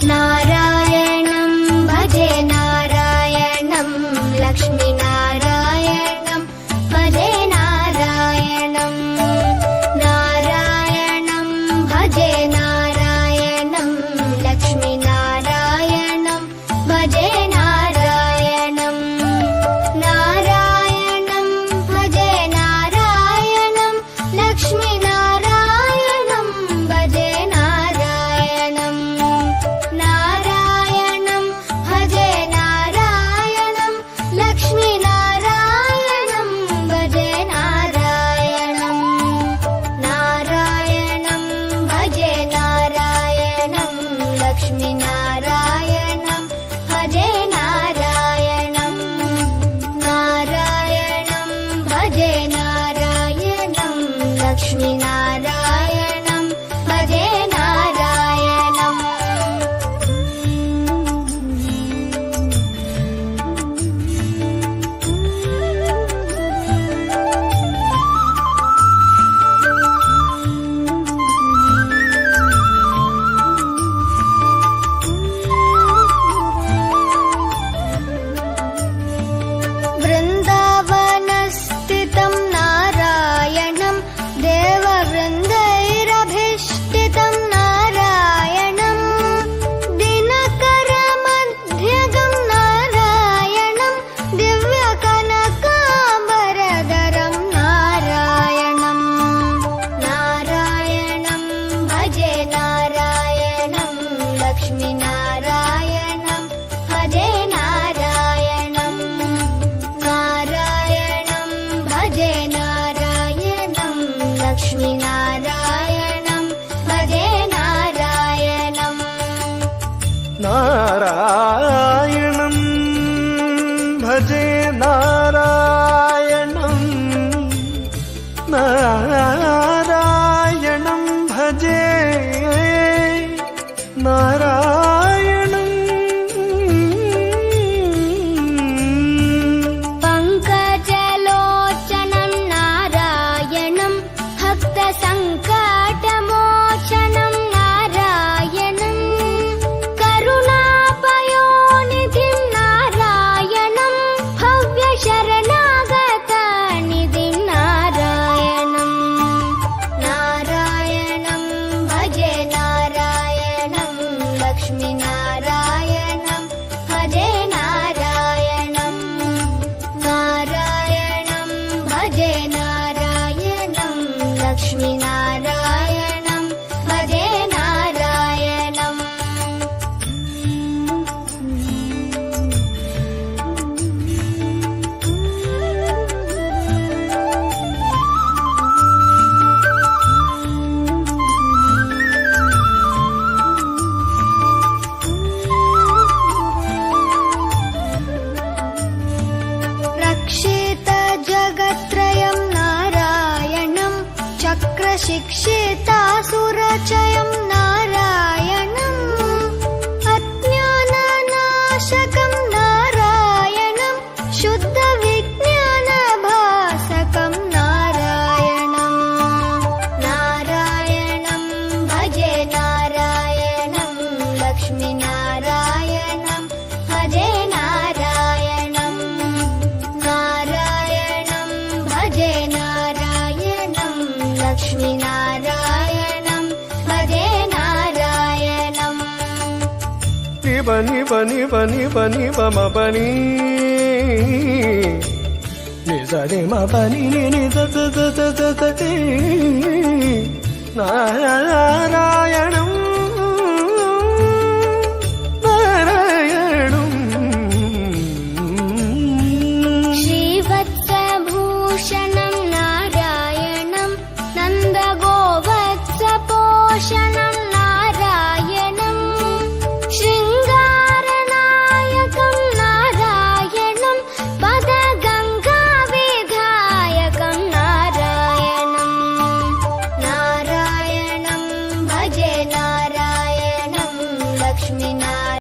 नारायणं भजे नारायणं लक्ष्मीनारायणं भजे नारायणं नारायणं भजे नारायणं लक्ष्मीनारायणं भजे नारायणं नारायणं भजे नारायणं लक्ष्मीनारायणं भजे नारायणं नारायणं भजे नारायणं लक्ष्मीनारायणं भजे नारायणं नारायणं भजे नारायणं लक्ष्मीनारायणं भजे नारायणं नारायणं भजे नारायणं लक्ष्मीनारायणं भजे नारायणं वृन्दावनस्थितं नारायणं देववृन्दैरभीष्टितं नारायणं दिनकरमध्यगं नारायणं दिव्यकनकाम्बरधरं नारायणं नारायणं भजे नारायणं लक्ष्मीनारायणं भजे नारायणं नारायणं भजे नारायणं लक्ष्मीनारायणं भजे नारायणं नारायणं भजे नारायणं नारायणं भजे नारायणं पङ्कजलोचनं नारायणं भक्तसङ्कटमोचनं नारायणं करुणापयोनिधिं नारायणं भव्यशरणागतनिधिं नारायणं नारायणं भजे नारायणं लक्ष्मीनारायणं भजे नारायणं नारायणं भजे नारायणं लक्ष्मीनारायणं भजे नारायणं रक्षितजगत्त्रयं नारायणं चक्रशिक्षितासुरचयं नारायणं अज्ञाननाशकं नारायणं शुद्धविज्ञानभासकं नारायणं नारायणं भजे नारायणं लक्ष्मीनारायणं भजे नारायणं नारायणं भजे नारायणं लक्ष्मीनारायणं भजे नारायणं निब निब निब निब निब मपनि निज नि मपनि नि द द द द द नारायणं